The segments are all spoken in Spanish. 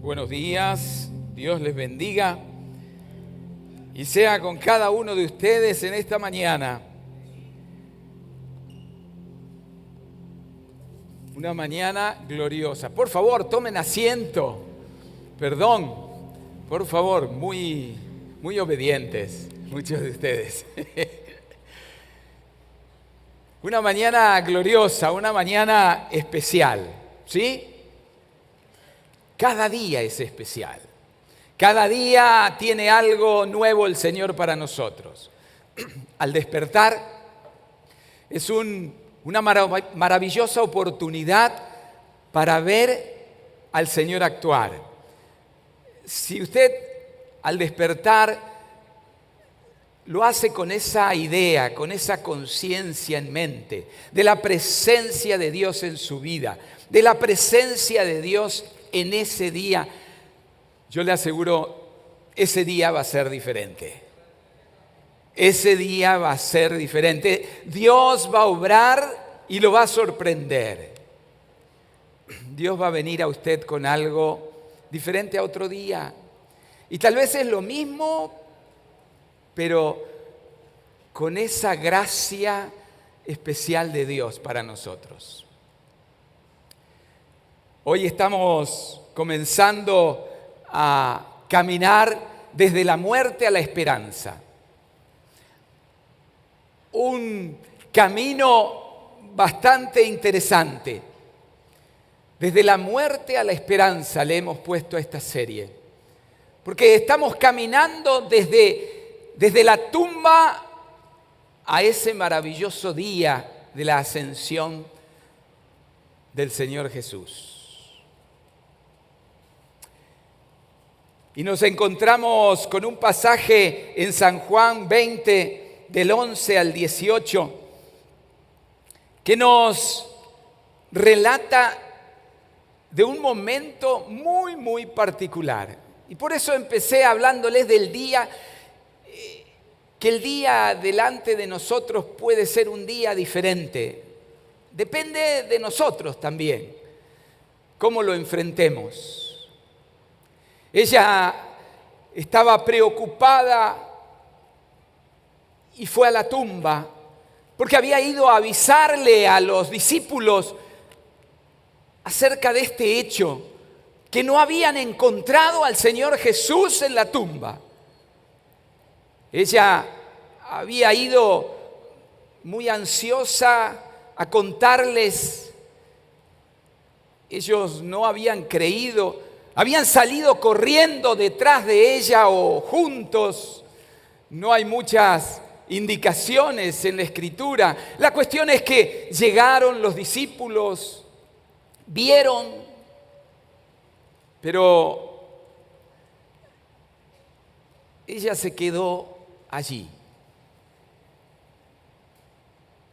Buenos días, Dios les bendiga y sea con cada uno de ustedes en esta mañana. Una mañana gloriosa. Por favor, tomen asiento. Perdón, por favor, muy obedientes, muchos de ustedes. Una mañana gloriosa, una mañana especial, ¿sí? Cada día es especial. Cada día tiene algo nuevo el Señor para nosotros. Al despertar es una maravillosa oportunidad para ver al Señor actuar. Si usted al despertar lo hace con esa idea, con esa conciencia en mente, de la presencia de Dios en su vida, de la presencia de Dios en ese día, yo le aseguro, ese día va a ser diferente. Ese día va a ser diferente. Dios va a obrar y lo va a sorprender. Dios va a venir a usted con algo diferente a otro día. Y tal vez es lo mismo, pero con esa gracia especial de Dios para nosotros. Hoy estamos comenzando a caminar desde la muerte a la esperanza. Un camino bastante interesante. Desde la muerte a la esperanza le hemos puesto a esta serie. Porque estamos caminando desde la tumba a ese maravilloso día de la ascensión del Señor Jesús. Y nos encontramos con un pasaje en San Juan 20, del 11 al 18, que nos relata de un momento muy particular. Y por eso empecé hablándoles del día, que el día delante de nosotros puede ser un día diferente. Depende de nosotros también, cómo lo enfrentemos. Ella estaba preocupada y fue a la tumba porque había ido a avisarle a los discípulos acerca de este hecho, que no habían encontrado al Señor Jesús en la tumba. Ella había ido muy ansiosa a contarles. Ellos no habían creído. Habían salido corriendo detrás de ella o juntos. No hay muchas indicaciones en la Escritura. La cuestión es que llegaron los discípulos, vieron, pero ella se quedó allí,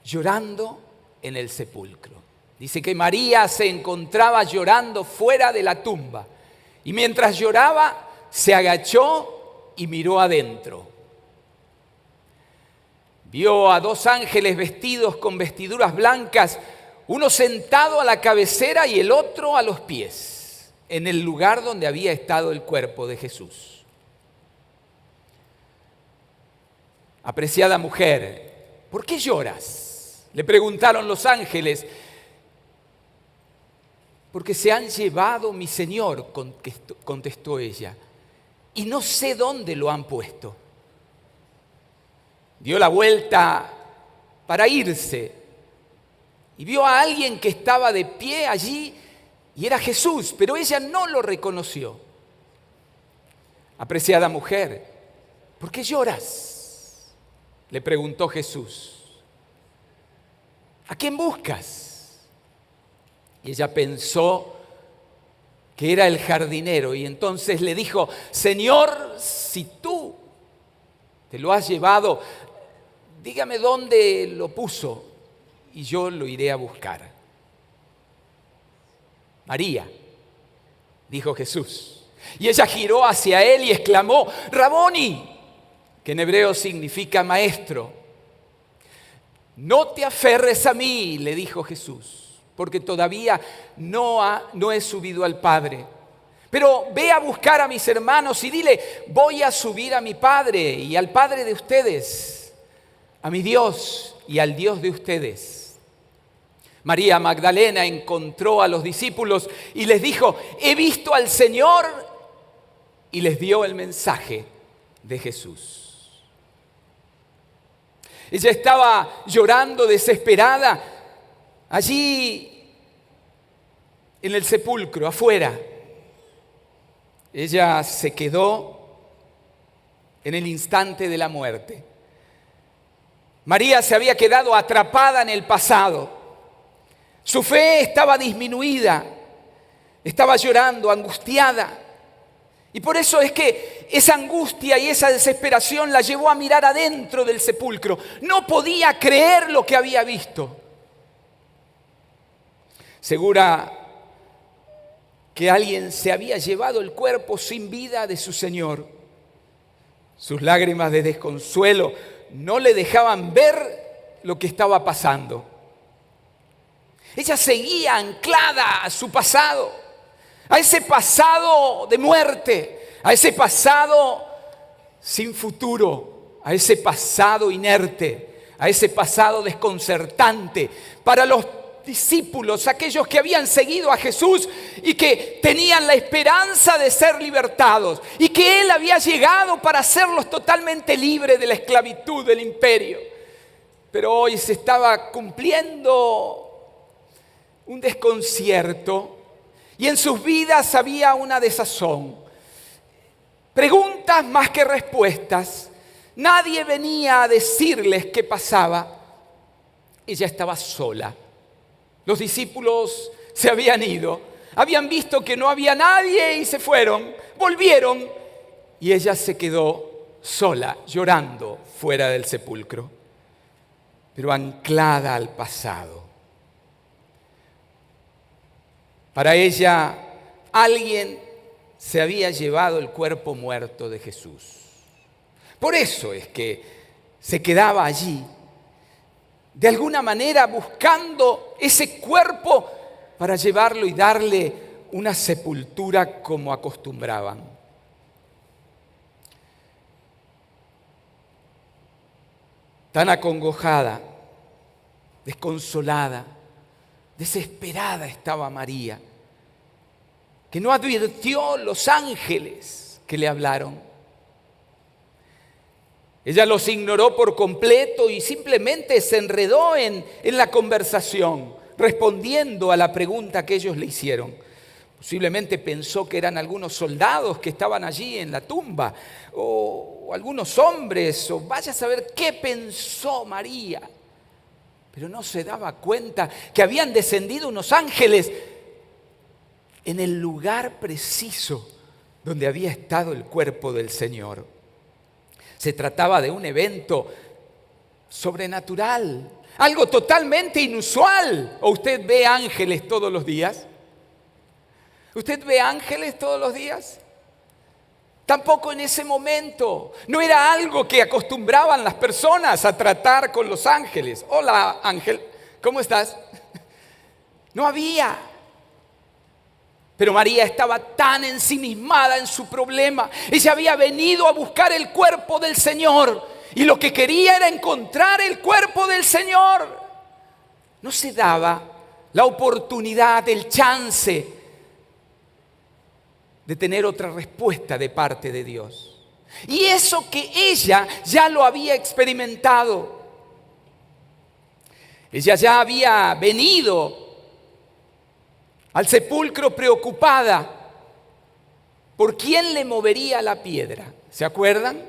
llorando en el sepulcro. Dice que María se encontraba llorando fuera de la tumba. Y mientras lloraba, se agachó y miró adentro. Vio a dos ángeles vestidos con vestiduras blancas, uno sentado a la cabecera y el otro a los pies, en el lugar donde había estado el cuerpo de Jesús. Apreciada mujer, ¿por qué lloras?, le preguntaron los ángeles. Porque se han llevado mi Señor, contestó ella, y no sé dónde lo han puesto. Dio la vuelta para irse y vio a alguien que estaba de pie allí y era Jesús, pero ella no lo reconoció. Apreciada mujer, ¿por qué lloras?, le preguntó Jesús. ¿A quién buscas? Y ella pensó que era el jardinero y entonces le dijo: Señor, si tú te lo has llevado, dígame dónde lo puso y yo lo iré a buscar. María, dijo Jesús. Y ella giró hacia él y exclamó: Raboni, que en hebreo significa maestro. No te aferres a mí, le dijo Jesús, porque todavía no he subido al Padre. Pero ve a buscar a mis hermanos y dile, voy a subir a mi Padre y al Padre de ustedes, a mi Dios y al Dios de ustedes. María Magdalena encontró a los discípulos y les dijo, he visto al Señor, y les dio el mensaje de Jesús. Ella estaba llorando desesperada allí en el sepulcro, afuera. Ella se quedó en el instante de la muerte. María se había quedado atrapada en el pasado. Su fe estaba disminuida, estaba llorando, angustiada. Y por eso es que esa angustia y esa desesperación la llevó a mirar adentro del sepulcro. No podía creer lo que había visto. Segura que alguien se había llevado el cuerpo sin vida de su Señor. Sus lágrimas de desconsuelo no le dejaban ver lo que estaba pasando. Ella seguía anclada a su pasado, a ese pasado de muerte, a ese pasado sin futuro, a ese pasado inerte, a ese pasado desconcertante. Para los discípulos, aquellos que habían seguido a Jesús y que tenían la esperanza de ser libertados y que Él había llegado para hacerlos totalmente libres de la esclavitud del imperio. Pero hoy se estaba cumpliendo un desconcierto y en sus vidas había una desazón. Preguntas más que respuestas. Nadie venía a decirles qué pasaba. Ella estaba sola. Los discípulos se habían ido. Habían visto que no había nadie y se fueron. Volvieron y ella se quedó sola, llorando fuera del sepulcro, pero anclada al pasado. Para ella, alguien se había llevado el cuerpo muerto de Jesús. Por eso es que se quedaba allí, de alguna manera buscando ese cuerpo para llevarlo y darle una sepultura como acostumbraban. Tan acongojada, desconsolada, desesperada estaba María, que no advirtió los ángeles que le hablaron. Ella los ignoró por completo y simplemente se enredó en la conversación, respondiendo a la pregunta que ellos le hicieron. Posiblemente pensó que eran algunos soldados que estaban allí en la tumba, o algunos hombres, o vaya a saber qué pensó María. Pero no se daba cuenta que habían descendido unos ángeles en el lugar preciso donde había estado el cuerpo del Señor. Se trataba de un evento sobrenatural, algo totalmente inusual. ¿O usted ve ángeles todos los días? ¿Usted ve ángeles todos los días? Tampoco en ese momento. No era algo que acostumbraban las personas a tratar con los ángeles. Hola, ángel, ¿cómo estás? No había. Pero María estaba tan ensimismada en su problema. Ella había venido a buscar el cuerpo del Señor y lo que quería era encontrar el cuerpo del Señor. No se daba la oportunidad, el chance de tener otra respuesta de parte de Dios. Y eso que ella ya lo había experimentado. Ella ya había venido al sepulcro preocupada por quién le movería la piedra. ¿Se acuerdan?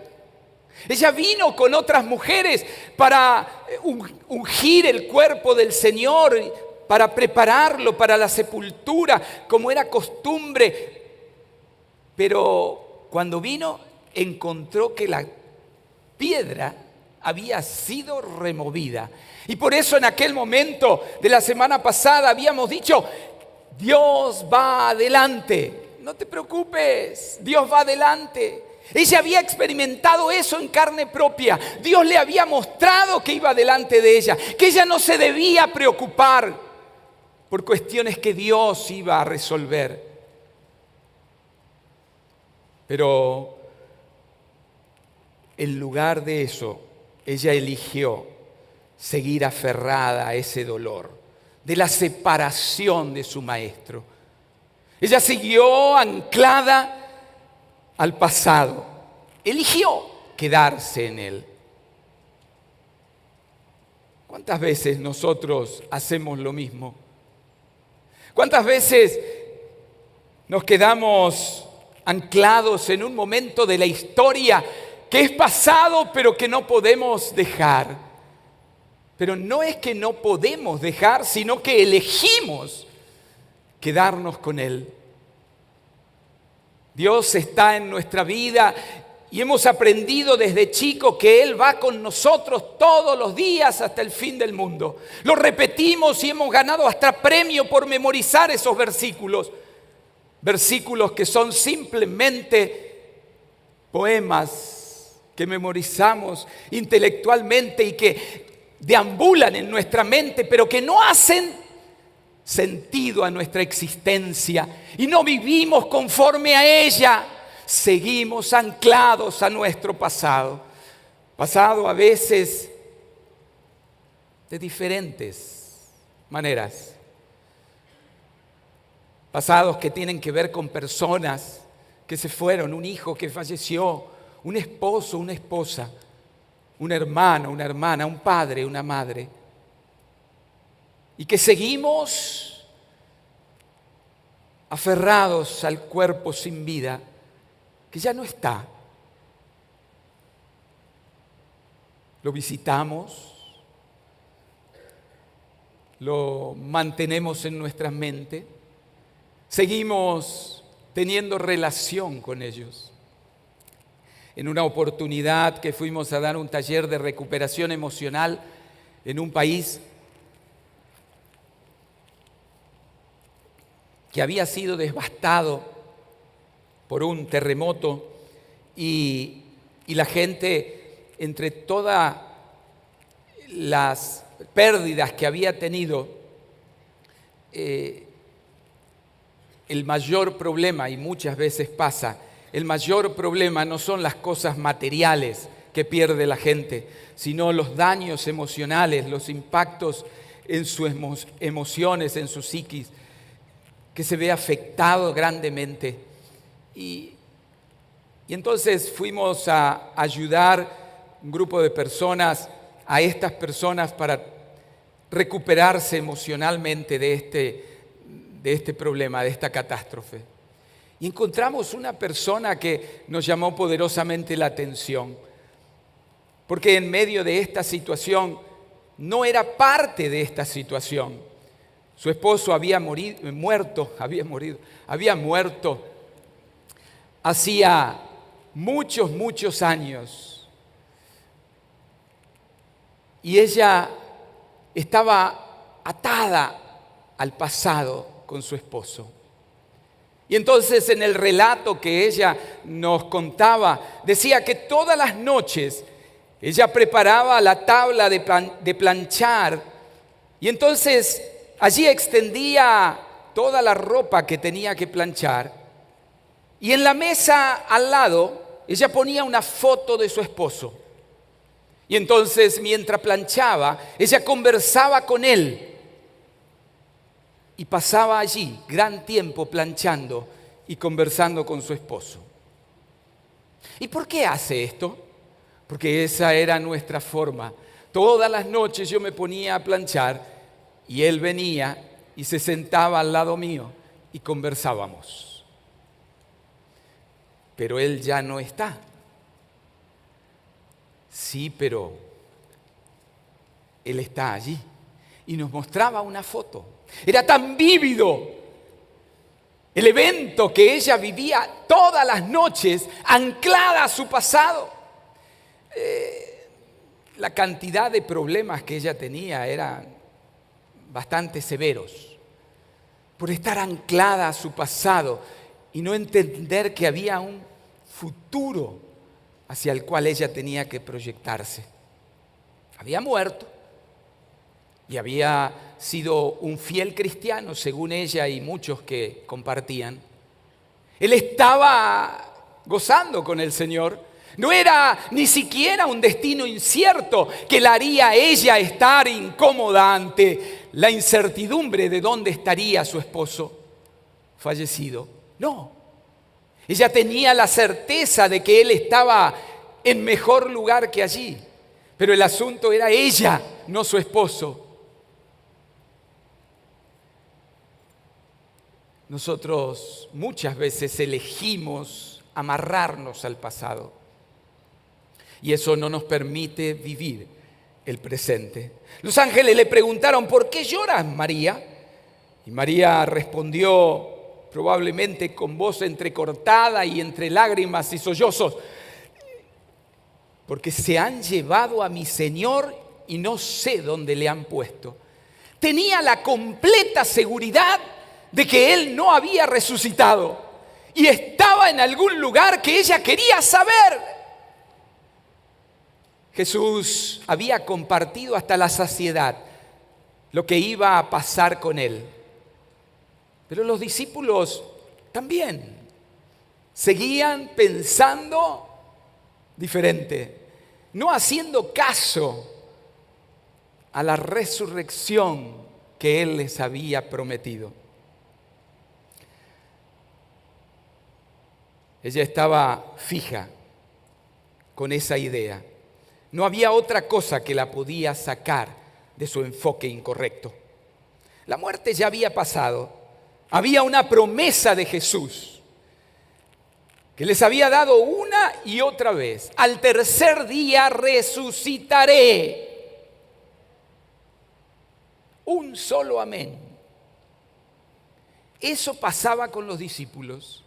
Ella vino con otras mujeres para ungir el cuerpo del Señor, para prepararlo para la sepultura, como era costumbre. Pero cuando vino, encontró que la piedra había sido removida. Y por eso en aquel momento de la semana pasada habíamos dicho, Dios va adelante. No te preocupes, Dios va adelante. Ella había experimentado eso en carne propia. Dios le había mostrado que iba delante de ella, que ella no se debía preocupar por cuestiones que Dios iba a resolver. Pero en lugar de eso, ella eligió seguir aferrada a ese dolor de la separación de su maestro. Ella siguió anclada al pasado. Eligió quedarse en él. ¿Cuántas veces nosotros hacemos lo mismo? ¿Cuántas veces nos quedamos anclados en un momento de la historia que es pasado pero que no podemos dejar? Pero no es que no podemos dejar, sino que elegimos quedarnos con Él. Dios está en nuestra vida y hemos aprendido desde chico que Él va con nosotros todos los días hasta el fin del mundo. Lo repetimos y hemos ganado hasta premio por memorizar esos versículos. Versículos que son simplemente poemas que memorizamos intelectualmente y que deambulan en nuestra mente, pero que no hacen sentido a nuestra existencia y no vivimos conforme a ella. Seguimos anclados a nuestro pasado. Pasado a veces de diferentes maneras. Pasados que tienen que ver con personas que se fueron, un hijo que falleció, un esposo, una esposa, un hermano, una hermana, un padre, una madre. Y que seguimos aferrados al cuerpo sin vida, que ya no está. Lo visitamos, lo mantenemos en nuestra mente, seguimos teniendo relación con ellos. En una oportunidad que fuimos a dar un taller de recuperación emocional en un país que había sido devastado por un terremoto y la gente, entre todas las pérdidas que había tenido, el mayor problema, y muchas veces pasa, el mayor problema no son las cosas materiales que pierde la gente, sino los daños emocionales, los impactos en sus emociones, en su psiquis, que se ve afectado grandemente. Y entonces fuimos a ayudar un grupo de personas, a estas personas para recuperarse emocionalmente de este problema, de esta catástrofe. Y encontramos una persona que nos llamó poderosamente la atención, porque en medio de esta situación no era parte de esta situación. Su esposo había muerto hacía muchos años. Y ella estaba atada al pasado con su esposo. Y entonces en el relato que ella nos contaba, decía que todas las noches ella preparaba la tabla de planchar y entonces allí extendía toda la ropa que tenía que planchar y en la mesa al lado ella ponía una foto de su esposo. Y entonces mientras planchaba, ella conversaba con él y pasaba allí gran tiempo planchando y conversando con su esposo. ¿Y por qué hace esto? Porque esa era nuestra forma. Todas las noches yo me ponía a planchar y él venía y se sentaba al lado mío y conversábamos. Pero él ya no está. Sí, pero él está allí. Y nos mostraba una foto. Era tan vívido el evento que ella vivía todas las noches, anclada a su pasado. La cantidad de problemas que ella tenía eran bastante severos por estar anclada a su pasado y no entender que había un futuro hacia el cual ella tenía que proyectarse. Había muerto y había sido un fiel cristiano, según ella y muchos que compartían. Él estaba gozando con el Señor. No era ni siquiera un destino incierto que la haría a ella estar incómoda ante la incertidumbre de dónde estaría su esposo fallecido. No, ella tenía la certeza de que él estaba en mejor lugar que allí, pero el asunto era ella, no su esposo. Nosotros muchas veces elegimos amarrarnos al pasado y eso no nos permite vivir el presente. Los ángeles le preguntaron: ¿por qué lloras, María? Y María respondió, probablemente con voz entrecortada y entre lágrimas y sollozos: porque se han llevado a mi Señor y no sé dónde le han puesto. Tenía la completa seguridad de que Él no había resucitado y estaba en algún lugar que ella quería saber. Jesús había compartido hasta la saciedad lo que iba a pasar con Él. Pero los discípulos también seguían pensando diferente, no haciendo caso a la resurrección que Él les había prometido. Ella estaba fija con esa idea. No había otra cosa que la podía sacar de su enfoque incorrecto. La muerte ya había pasado. Había una promesa de Jesús que les había dado una y otra vez: al tercer día resucitaré. Un solo amén. Eso pasaba con los discípulos.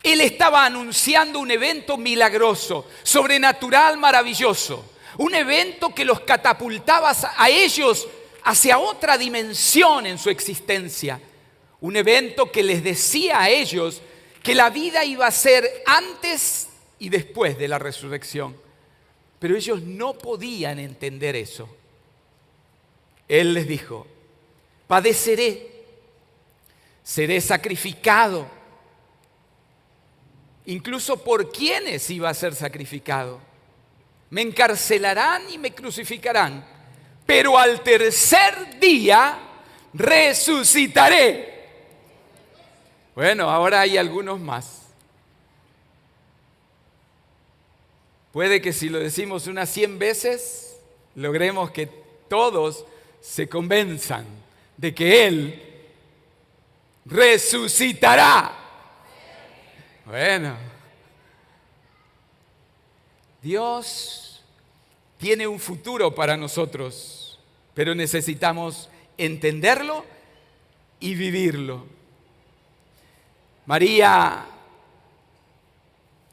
Él estaba anunciando un evento milagroso, sobrenatural, maravilloso. Un evento que los catapultaba a ellos hacia otra dimensión en su existencia. Un evento que les decía a ellos que la vida iba a ser antes y después de la resurrección. Pero ellos no podían entender eso. Él les dijo: padeceré, seré sacrificado. Incluso por quienes iba a ser sacrificado. Me encarcelarán y me crucificarán, pero al tercer día resucitaré. Bueno, ahora hay algunos más. Puede que si lo decimos unas 100 veces, logremos que todos se convenzan de que Él resucitará. Bueno, Dios tiene un futuro para nosotros, pero necesitamos entenderlo y vivirlo. María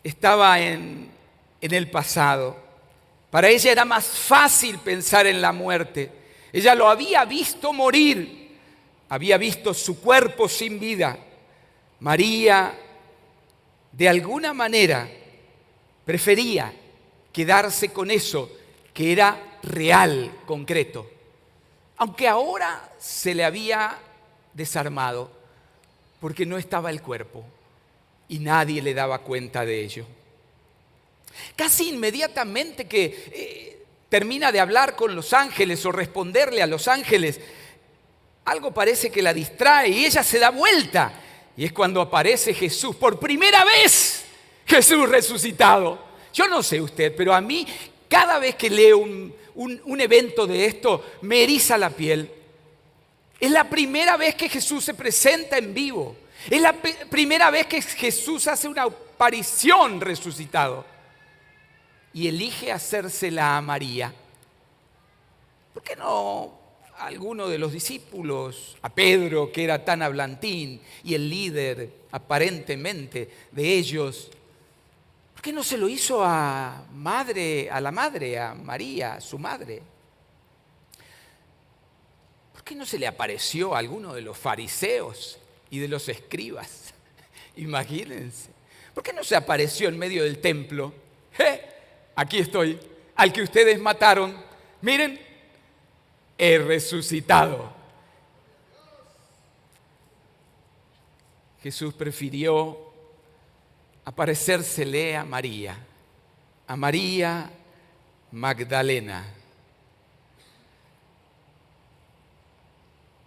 estaba en el pasado. Para ella era más fácil pensar en la muerte. Ella lo había visto morir, había visto su cuerpo sin vida. María, de alguna manera, prefería quedarse con eso que era real, concreto. Aunque ahora se le había desarmado, porque no estaba el cuerpo y nadie le daba cuenta de ello. Casi inmediatamente que termina de hablar con los ángeles o responderle a los ángeles, algo parece que la distrae y ella se da vuelta. Y es cuando aparece Jesús, por primera vez, Jesús resucitado. Yo no sé usted, pero a mí cada vez que leo un evento de esto me eriza la piel. Es la primera vez que Jesús se presenta en vivo. Es la primera vez que Jesús hace una aparición resucitado. Y elige hacérsela a María. ¿Por qué no a alguno de los discípulos, a Pedro, que era tan hablantín y el líder aparentemente de ellos? ¿Por qué no se lo hizo a la madre, a María, su madre? ¿Por qué no se le apareció a alguno de los fariseos y de los escribas? Imagínense. ¿Por qué no se apareció en medio del templo? Aquí estoy, al que ustedes mataron. Miren, he resucitado. Jesús prefirió aparecérsele a María Magdalena.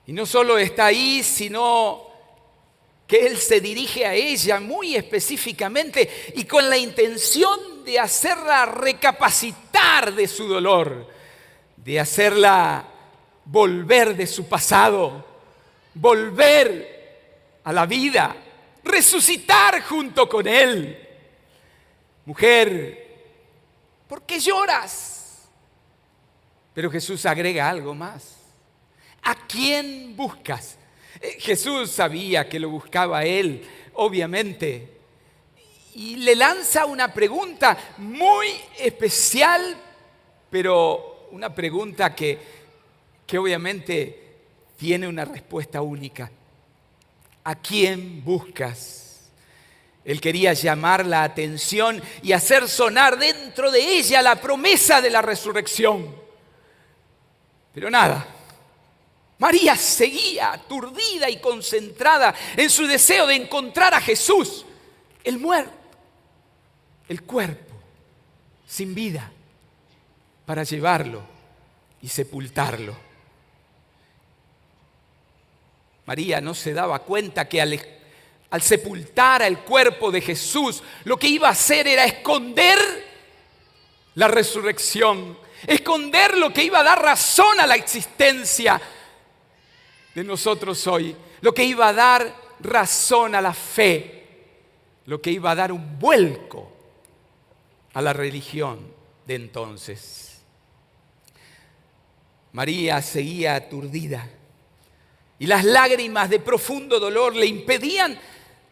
Y no solo está ahí, sino que Él se dirige a ella muy específicamente y con la intención de hacerla recapacitar de su dolor, de hacerla volver de su pasado, volver a la vida, resucitar junto con Él. Mujer, ¿por qué lloras? Pero Jesús agrega algo más. ¿A quién buscas? Jesús sabía que lo buscaba a Él, obviamente, y le lanza una pregunta muy especial, pero una pregunta que obviamente tiene una respuesta única. ¿A quién buscas? Él quería llamar la atención y hacer sonar dentro de ella la promesa de la resurrección. Pero nada. María seguía aturdida y concentrada en su deseo de encontrar a Jesús, el muerto, el cuerpo, sin vida, para llevarlo y sepultarlo. María no se daba cuenta que al sepultar el cuerpo de Jesús, lo que iba a hacer era esconder la resurrección, esconder lo que iba a dar razón a la existencia de nosotros hoy, lo que iba a dar razón a la fe, lo que iba a dar un vuelco a la religión de entonces. María seguía aturdida y las lágrimas de profundo dolor le impedían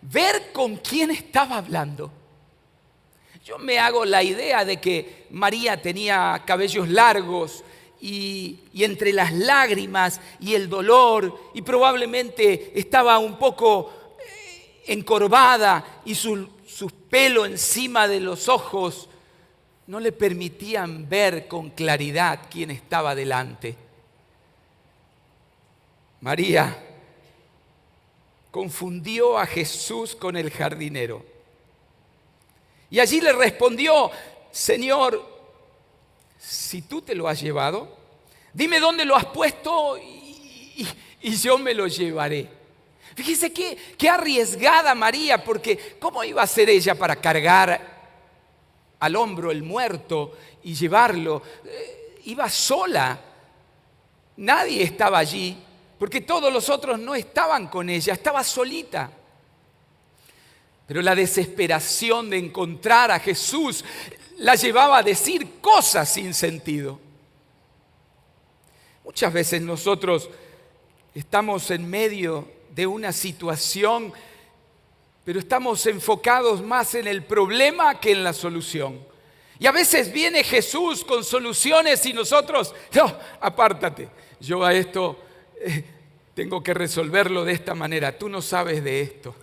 ver con quién estaba hablando. Yo me hago la idea de que María tenía cabellos largos y entre las lágrimas y el dolor, y probablemente estaba un poco encorvada y sus pelos encima de los ojos no le permitían ver con claridad quién estaba delante. María confundió a Jesús con el jardinero. Y allí le respondió: Señor, si tú te lo has llevado, dime dónde lo has puesto y yo me lo llevaré. Fíjese qué arriesgada María, porque ¿cómo iba a ser ella para cargar al hombro el muerto y llevarlo? Iba sola, nadie estaba allí, porque todos los otros no estaban con ella, estaba solita. Pero la desesperación de encontrar a Jesús la llevaba a decir cosas sin sentido. Muchas veces nosotros estamos en medio de una situación, pero estamos enfocados más en el problema que en la solución. Y a veces viene Jesús con soluciones y nosotros, no, apártate, yo a esto tengo que resolverlo de esta manera, tú no sabes de esto.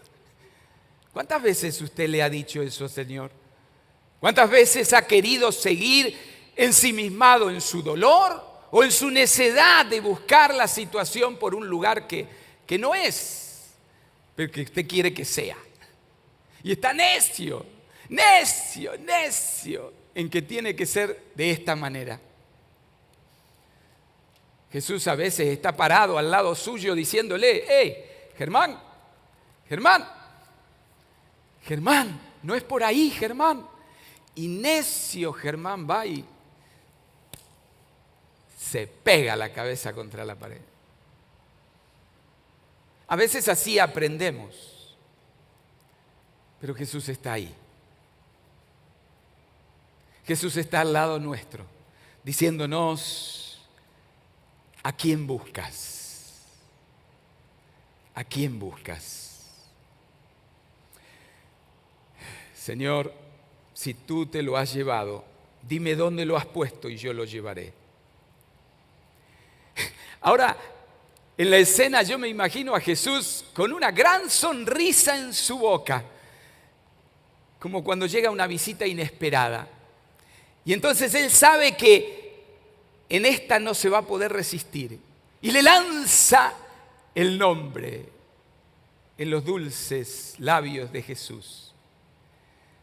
¿Cuántas veces usted le ha dicho eso, Señor? ¿Cuántas veces ha querido seguir ensimismado en su dolor o en su necedad de buscar la situación por un lugar que no es, pero que usted quiere que sea? Y está necio en que tiene que ser de esta manera. Jesús a veces está parado al lado suyo diciéndole: hey, Germán, no es por ahí, Germán. Y necio Germán va y se pega la cabeza contra la pared. A veces así aprendemos, pero Jesús está ahí. Jesús está al lado nuestro, diciéndonos: ¿a quién buscas? ¿A quién buscas? Señor, si tú te lo has llevado, dime dónde lo has puesto y yo lo llevaré. Ahora, en la escena yo me imagino a Jesús con una gran sonrisa en su boca, como cuando llega una visita inesperada. Y entonces Él sabe que en esta no se va a poder resistir. Y le lanza el nombre en los dulces labios de Jesús.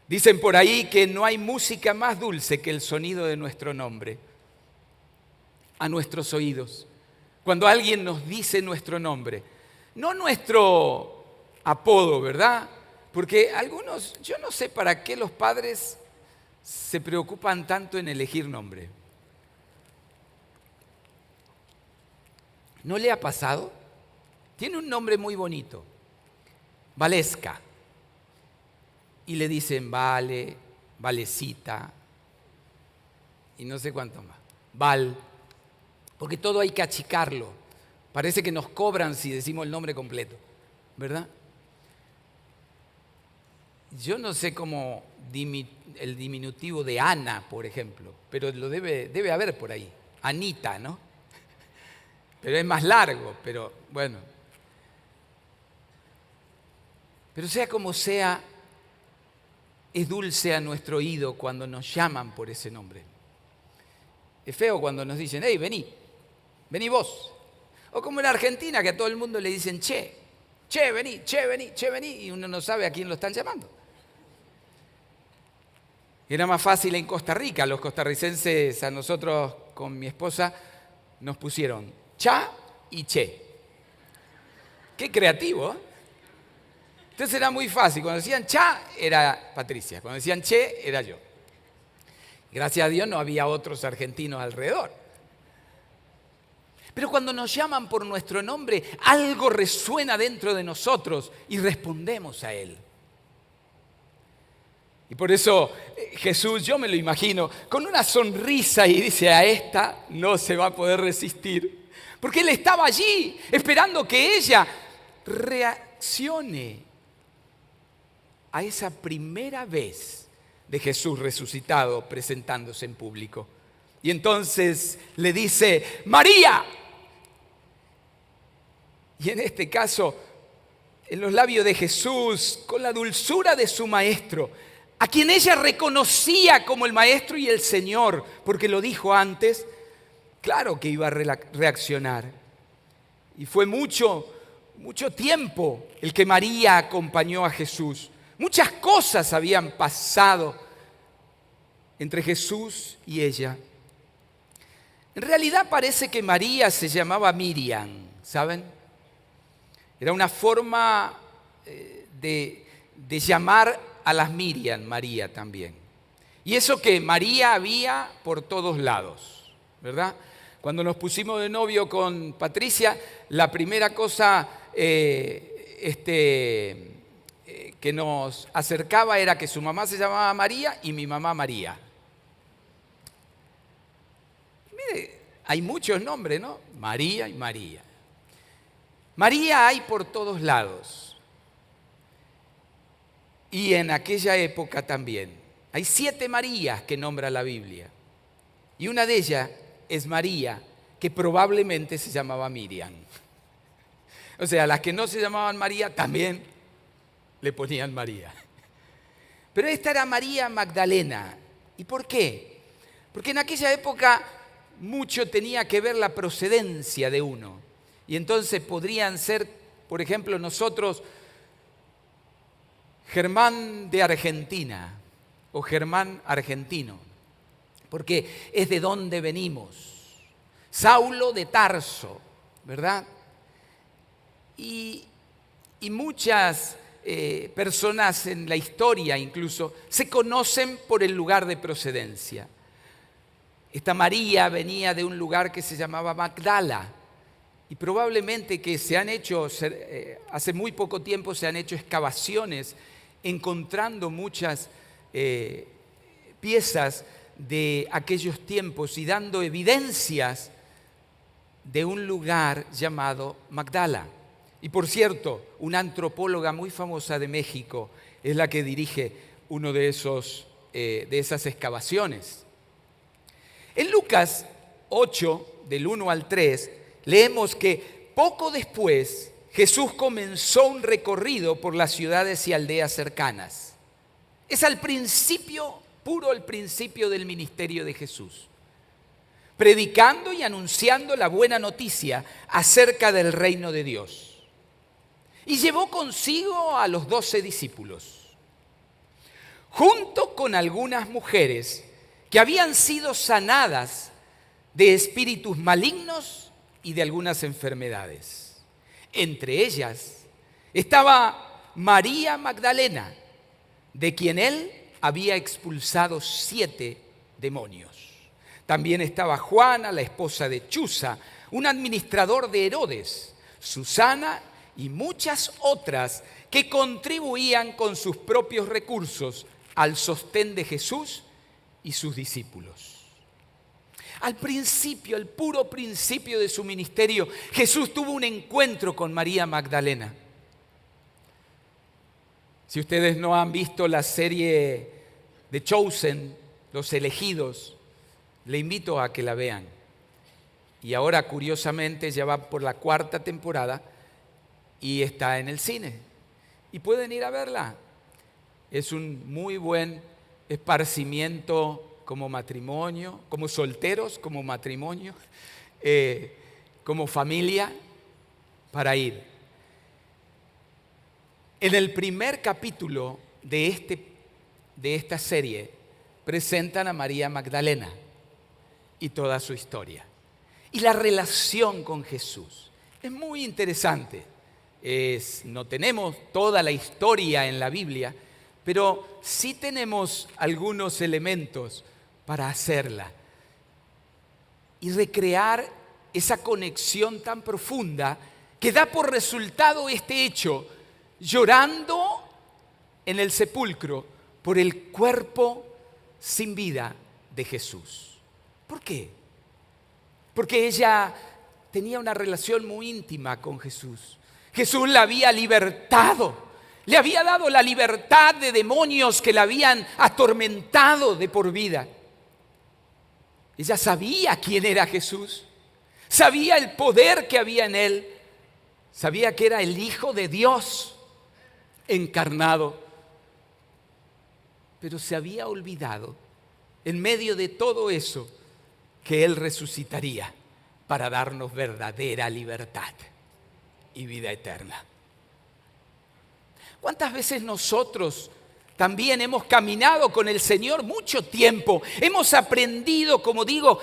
Dicen por ahí que no hay música más dulce que el sonido de nuestro nombre a nuestros oídos. Cuando alguien nos dice nuestro nombre, no nuestro apodo, ¿verdad? Porque algunos, yo no sé para qué los padres se preocupan tanto en elegir nombre. ¿No le ha pasado? Tiene un nombre muy bonito, Valesca. Y le dicen Vale, Valecita y no sé cuánto más. Val, porque todo hay que achicarlo. Parece que nos cobran si decimos el nombre completo, ¿verdad? Yo no sé cómo el diminutivo de Ana, por ejemplo, pero lo debe haber por ahí. Anita, ¿no? Pero es más largo, pero bueno. Pero sea como sea, es dulce a nuestro oído cuando nos llaman por ese nombre. Es feo cuando nos dicen, hey, vení vos. O como en Argentina, que a todo el mundo le dicen, che, vení, y uno no sabe a quién lo están llamando. Era más fácil en Costa Rica. Los costarricenses, a nosotros con mi esposa, nos pusieron cha y che. Qué creativo, ¿eh? Entonces era muy fácil. Cuando decían cha, era Patricia. Cuando decían che, era yo. Gracias a Dios no había otros argentinos alrededor. Pero cuando nos llaman por nuestro nombre, algo resuena dentro de nosotros y respondemos a Él. Y por eso Jesús, yo me lo imagino, con una sonrisa y dice, a esta no se va a poder resistir. Porque Él estaba allí esperando que ella reaccione a esa primera vez de Jesús resucitado presentándose en público. Y entonces le dice, María. Y en este caso, en los labios de Jesús, con la dulzura de su maestro, a quien ella reconocía como el maestro y el Señor, porque lo dijo antes, claro que iba a reaccionar. Y fue mucho tiempo el que María acompañó a Jesús. Muchas cosas habían pasado entre Jesús y ella. En realidad parece que María se llamaba Miriam, ¿saben? Era una forma de llamar a las Miriam, María también. Y eso que María había por todos lados, ¿verdad? Cuando nos pusimos de novio con Patricia, la primera cosa que nos acercaba era que su mamá se llamaba María y mi mamá María. Mire, hay muchos nombres, ¿no? María y María. María hay por todos lados. Y en aquella época también. Hay 7 Marías que nombra la Biblia. Y una de ellas es María, que probablemente se llamaba Miriam. O sea, las que no se llamaban María también le ponían María. Pero esta era María Magdalena. ¿Y por qué? Porque en aquella época mucho tenía que ver la procedencia de uno. Y entonces podrían ser, por ejemplo, nosotros, Germán de Argentina o Germán argentino, porque es de donde venimos. Saulo de Tarso, ¿verdad? Y muchas personas en la historia incluso se conocen por el lugar de procedencia. Esta María venía de un lugar que se llamaba Magdala. Y probablemente que se han hecho, hace muy poco tiempo se han hecho excavaciones encontrando muchas piezas de aquellos tiempos y dando evidencias de un lugar llamado Magdala. Y por cierto, una antropóloga muy famosa de México es la que dirige uno de esas excavaciones. En Lucas 8, del 1 al 3, leemos que poco después Jesús comenzó un recorrido por las ciudades y aldeas cercanas. Es al principio, puro el principio del ministerio de Jesús, predicando y anunciando la buena noticia acerca del reino de Dios. Y llevó consigo a los 12 discípulos. junto con algunas mujeres que habían sido sanadas de espíritus malignos y de algunas enfermedades. Entre ellas estaba María Magdalena, de quien él había expulsado 7 demonios. También estaba Juana, la esposa de Chuza, un administrador de Herodes, Susana y muchas otras que contribuían con sus propios recursos al sostén de Jesús y sus discípulos. Al principio, al puro principio de su ministerio, Jesús tuvo un encuentro con María Magdalena. Si ustedes no han visto la serie de Chosen, Los Elegidos, le invito a que la vean. Y ahora, curiosamente, ya va por la 4ª temporada y está en el cine. Y pueden ir a verla. Es un muy buen esparcimiento como matrimonio, como solteros, como matrimonio, como familia, para ir. En el primer capítulo de esta serie presentan a María Magdalena y toda su historia. Y la relación con Jesús es muy interesante. No tenemos toda la historia en la Biblia, pero sí tenemos algunos elementos para hacerla y recrear esa conexión tan profunda que da por resultado este hecho, llorando en el sepulcro por el cuerpo sin vida de Jesús. ¿Por qué? Porque ella tenía una relación muy íntima con Jesús. Jesús la había libertado, le había dado la libertad de demonios que la habían atormentado de por vida. Ella sabía quién era Jesús, sabía el poder que había en él, sabía que era el Hijo de Dios encarnado, pero se había olvidado en medio de todo eso que él resucitaría para darnos verdadera libertad y vida eterna. ¿Cuántas veces nosotros también hemos caminado con el Señor mucho tiempo? Hemos aprendido, como digo,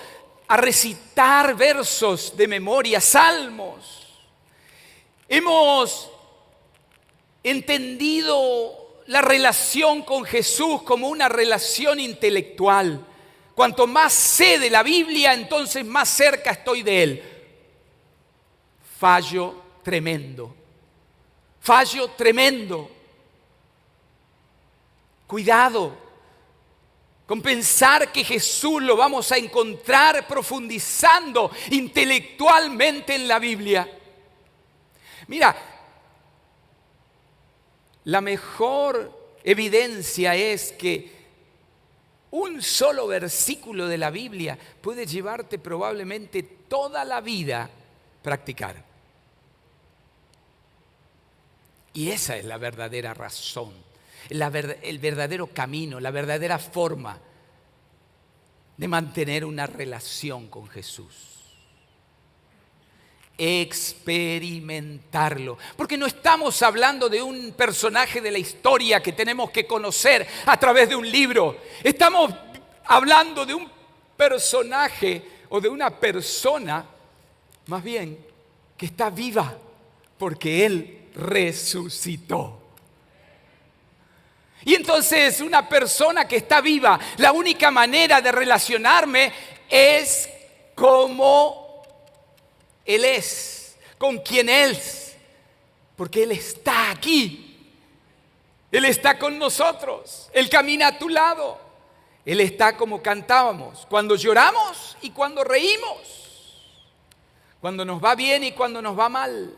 a recitar versos de memoria, salmos. Hemos entendido la relación con Jesús como una relación intelectual. Cuanto más sé de la Biblia, entonces más cerca estoy de Él. Fallo tremendo. Fallo tremendo. Cuidado con pensar que Jesús lo vamos a encontrar profundizando intelectualmente en la Biblia. Mira, la mejor evidencia es que un solo versículo de la Biblia puede llevarte probablemente toda la vida a practicar. Y esa es la verdadera razón, el verdadero camino, la verdadera forma de mantener una relación con Jesús. Experimentarlo. Porque no estamos hablando de un personaje de la historia que tenemos que conocer a través de un libro. Estamos hablando de un personaje o de una persona, más bien, que está viva porque Él resucitó. Y entonces una persona que está viva, la única manera de relacionarme es como Él es, con quien Él es, porque Él está aquí, Él está con nosotros, Él camina a tu lado, Él está como cantábamos, cuando lloramos y cuando reímos, cuando nos va bien y cuando nos va mal,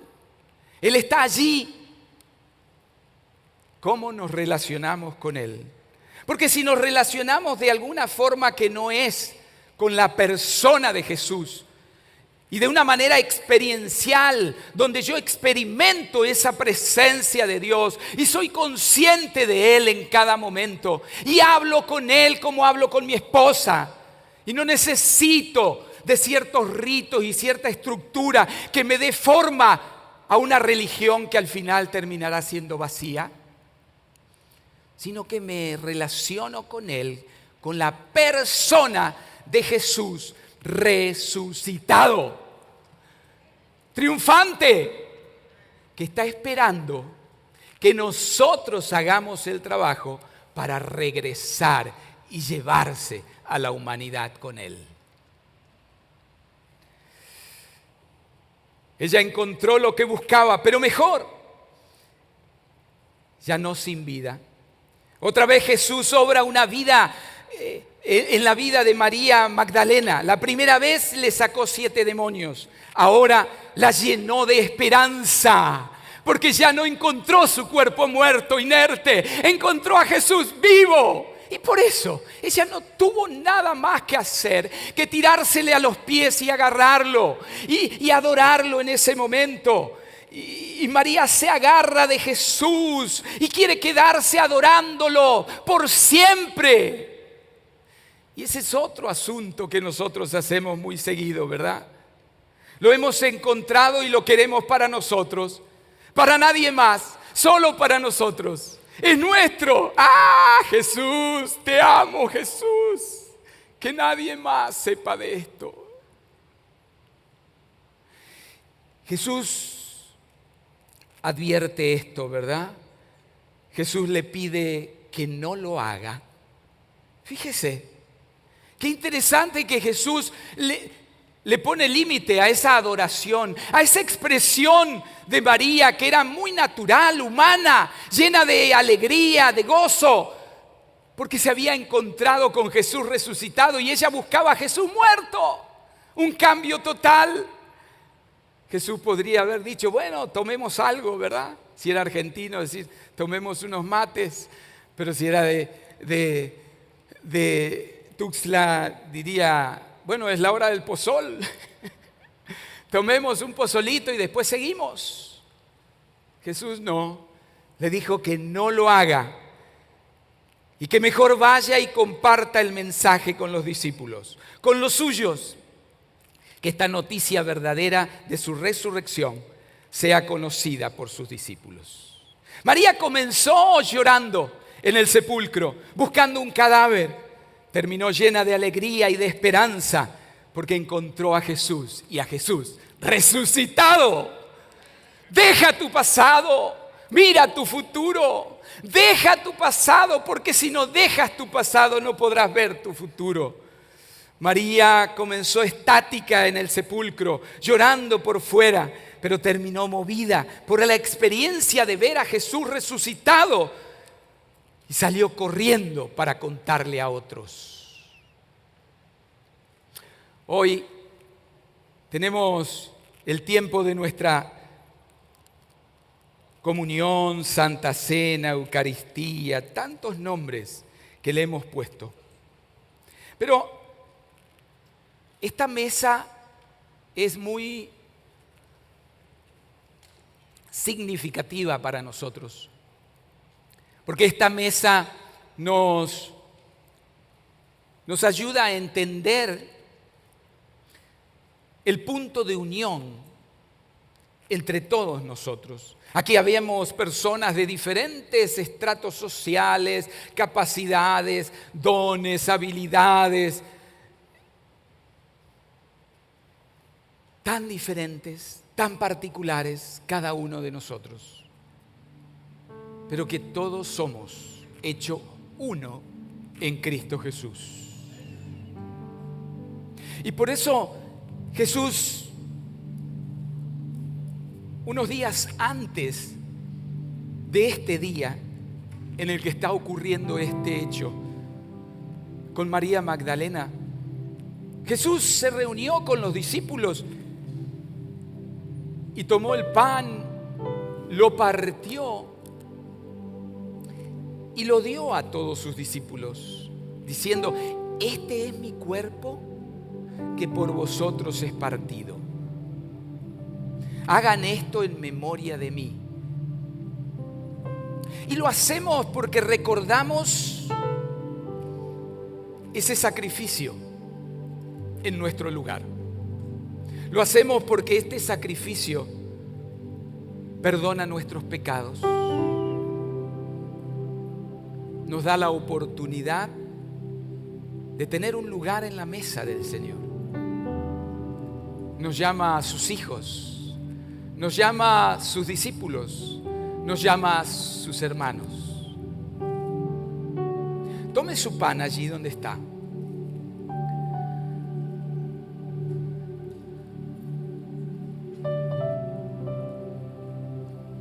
Él está allí. ¿Cómo nos relacionamos con Él? Porque si nos relacionamos de alguna forma que no es con la persona de Jesús, y de una manera experiencial, donde yo experimento esa presencia de Dios y soy consciente de Él en cada momento y hablo con Él como hablo con mi esposa y no necesito de ciertos ritos y cierta estructura que me dé forma a una religión que al final terminará siendo vacía. sino que me relaciono con Él, con la persona de Jesús resucitado, triunfante, que está esperando que nosotros hagamos el trabajo para regresar y llevarse a la humanidad con Él. Ella encontró lo que buscaba, pero mejor, ya no sin vida. Otra vez Jesús obra una vida en la vida de María Magdalena. La primera vez le sacó 7 demonios, ahora la llenó de esperanza, porque ya no encontró su cuerpo muerto, inerte, encontró a Jesús vivo. Y por eso ella no tuvo nada más que hacer que tirársele a los pies y agarrarlo y adorarlo en ese momento. Y María se agarra de Jesús y quiere quedarse adorándolo por siempre. Y ese es otro asunto que nosotros hacemos muy seguido, ¿verdad? Lo hemos encontrado y lo queremos para nosotros, para nadie más, solo para nosotros. Es nuestro. ¡Ah, Jesús! Te amo, Jesús. Que nadie más sepa de esto. Jesús advierte esto, ¿verdad? Jesús le pide que no lo haga. Fíjese, qué interesante que Jesús le pone límite a esa adoración, a esa expresión de María que era muy natural, humana, llena de alegría, de gozo, porque se había encontrado con Jesús resucitado y ella buscaba a Jesús muerto. Un cambio total. Jesús podría haber dicho, bueno, tomemos algo, ¿verdad? Si era argentino, decir, tomemos unos mates, pero si era de Tuxtla, diría, bueno, es la hora del pozol. Tomemos un pozolito y después seguimos. Jesús no, le dijo que no lo haga y que mejor vaya y comparta el mensaje con los discípulos, con los suyos, que esta noticia verdadera de su resurrección sea conocida por sus discípulos. María comenzó llorando en el sepulcro, buscando un cadáver. Terminó llena de alegría y de esperanza porque encontró a Jesús y a Jesús resucitado. Deja tu pasado, mira tu futuro. Deja tu pasado, porque si no dejas tu pasado no podrás ver tu futuro. María comenzó estática en el sepulcro, llorando por fuera, pero terminó movida por la experiencia de ver a Jesús resucitado y salió corriendo para contarle a otros. Hoy tenemos el tiempo de nuestra comunión, Santa Cena, Eucaristía, tantos nombres que le hemos puesto. Pero esta mesa es muy significativa para nosotros, porque esta mesa nos ayuda a entender el punto de unión entre todos nosotros. Aquí habíamos personas de diferentes estratos sociales, capacidades, dones, habilidades, tan diferentes, tan particulares, cada uno de nosotros, pero que todos somos hecho uno en Cristo Jesús. Y por eso Jesús, unos días antes de este día en el que está ocurriendo este hecho con María Magdalena, Jesús se reunió con los discípulos y tomó el pan, lo partió y lo dio a todos sus discípulos, diciendo: este es mi cuerpo que por vosotros es partido. Hagan esto en memoria de mí. Y lo hacemos porque recordamos ese sacrificio en nuestro lugar. Lo hacemos porque este sacrificio perdona nuestros pecados. nos da la oportunidad de tener un lugar en la mesa del Señor. Nos llama a sus hijos, nos llama a sus discípulos, nos llama a sus hermanos. Tome su pan allí donde está.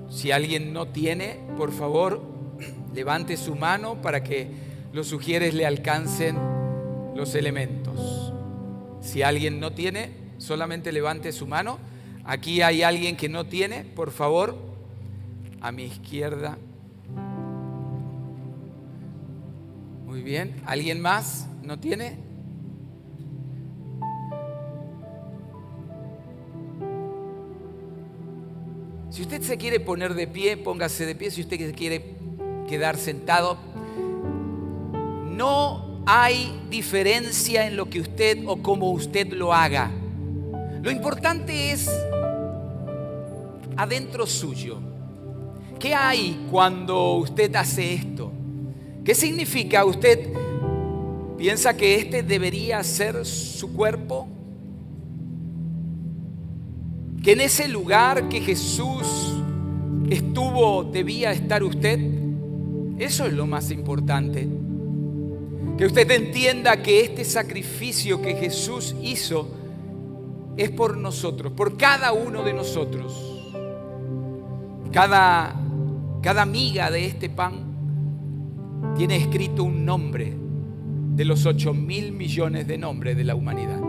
Si alguien no tiene, por favor, levante su mano para que los sugieres le alcancen los elementos. Si alguien no tiene, solamente levante su mano. Aquí hay alguien que no tiene, por favor, a mi izquierda. Muy bien. ¿Alguien más no tiene? Si usted se quiere poner de pie, póngase de pie. Si usted se quiere quedar sentado, no hay diferencia en lo que usted o cómo usted lo haga. Lo importante es adentro suyo. ¿Qué hay cuando usted hace esto? ¿Qué significa? ¿Usted piensa que este debería ser su cuerpo? ¿Que en ese lugar que Jesús estuvo debía estar usted? Eso es lo más importante. Que usted entienda que este sacrificio que Jesús hizo es por nosotros, por cada uno de nosotros. Cada miga de este pan tiene escrito un nombre de los 8.000 millones de nombres de la humanidad.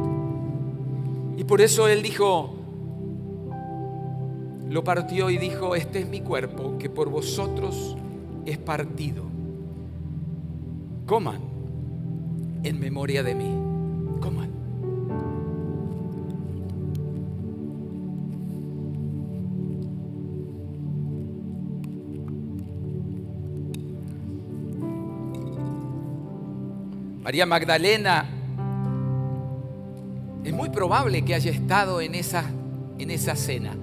Y por eso Él dijo, lo partió y dijo: este es mi cuerpo que por vosotros es partido. Coman en memoria de mí. Coman. María Magdalena, es muy probable que haya estado en esa cena.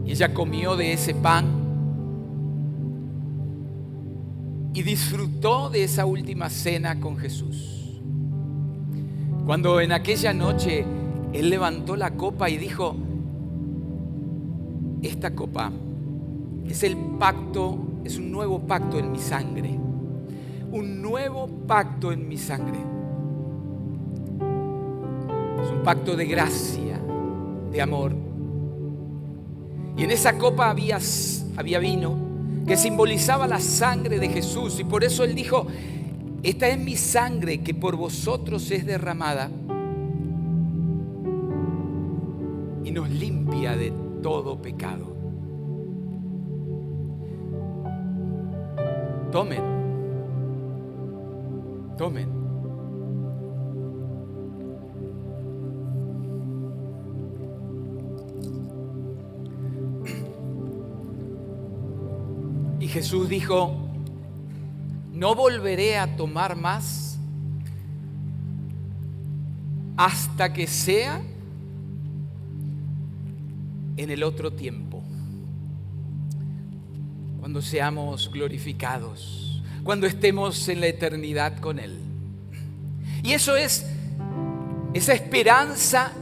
Y ella comió de ese pan y disfrutó de esa última cena con Jesús. Cuando en aquella noche Él levantó la copa y dijo: esta copa es el pacto, es un nuevo pacto en mi sangre. Un nuevo pacto en mi sangre. Es un pacto de gracia, de amor. Y en esa copa había vino que simbolizaba la sangre de Jesús. Y por eso Él dijo: esta es mi sangre que por vosotros es derramada y nos limpia de todo pecado. Tomen. Y Jesús dijo: no volveré a tomar más hasta que sea en el otro tiempo, cuando seamos glorificados, cuando estemos en la eternidad con Él. Y eso es esa esperanza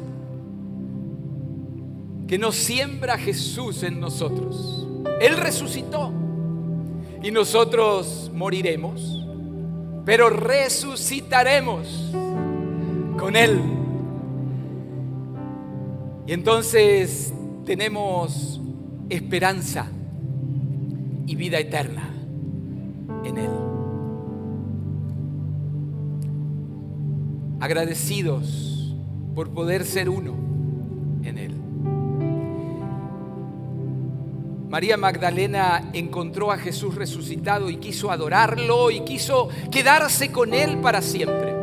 que nos siembra Jesús en nosotros. Él resucitó y nosotros moriremos, pero resucitaremos con Él. Y entonces tenemos esperanza y vida eterna en Él. Agradecidos por poder ser uno en Él. María Magdalena encontró a Jesús resucitado y quiso adorarlo y quiso quedarse con Él para siempre.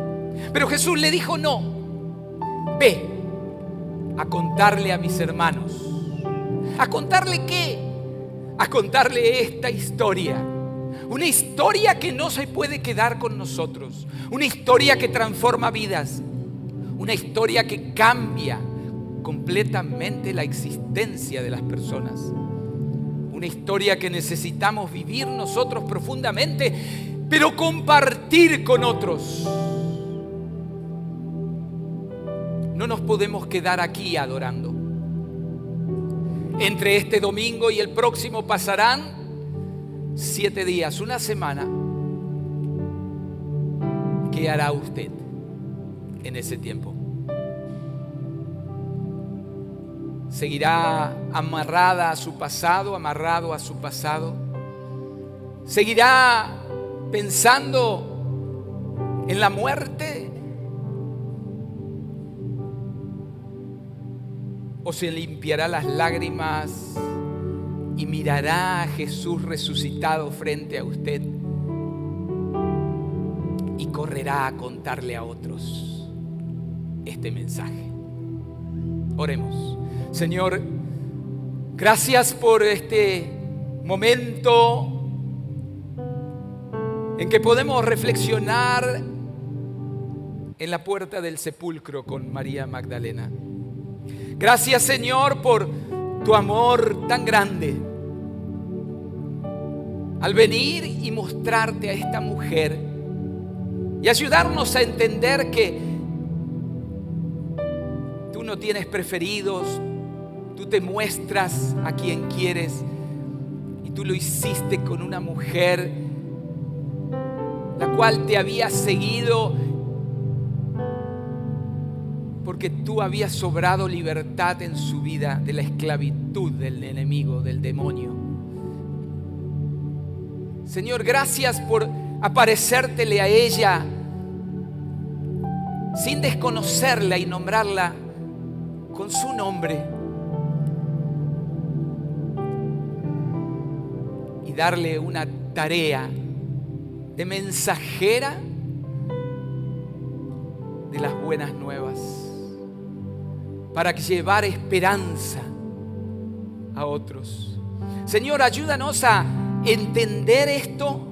Pero Jesús le dijo: no, ve a contarle a mis hermanos. ¿A contarle qué? A contarle esta historia. Una historia que no se puede quedar con nosotros. Una historia que transforma vidas. Una historia que cambia completamente la existencia de las personas. una historia que necesitamos vivir nosotros profundamente, pero compartir con otros. No nos podemos quedar aquí adorando. Entre este domingo y el próximo pasarán 7 días, una semana. ¿Qué hará usted en ese tiempo? ¿Seguirá amarrada a su pasado, amarrado a su pasado? ¿Seguirá pensando en la muerte? ¿O se limpiará las lágrimas y mirará a Jesús resucitado frente a usted y correrá a contarle a otros este mensaje? Oremos. Señor, gracias por este momento en que podemos reflexionar en la puerta del sepulcro con María Magdalena. Gracias, Señor, por tu amor tan grande al venir y mostrarte a esta mujer y ayudarnos a entender que tú no tienes preferidos. Tú te muestras a quien quieres y tú lo hiciste con una mujer la cual te había seguido porque tú habías sobrado libertad en su vida de la esclavitud del enemigo, del demonio. Señor, gracias por aparecértele a ella sin desconocerla y nombrarla con su nombre. Darle una tarea de mensajera de las buenas nuevas para llevar esperanza a otros. Señor, ayúdanos a entender esto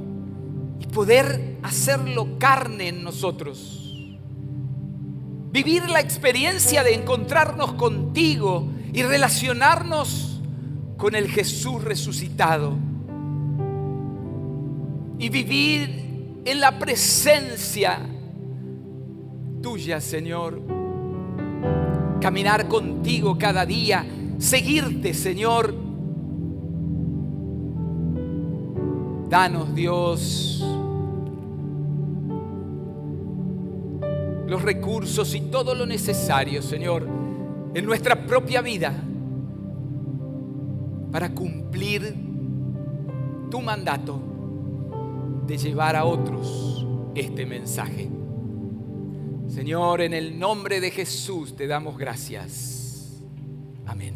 y poder hacerlo carne en nosotros. Vivir la experiencia de encontrarnos contigo y relacionarnos con el Jesús resucitado. Y vivir en la presencia tuya, Señor. Caminar contigo cada día, seguirte, Señor. Danos, Dios, los recursos y todo lo necesario, Señor, en nuestra propia vida para cumplir tu mandato de llevar a otros este mensaje. Señor, en el nombre de Jesús te damos gracias. Amén.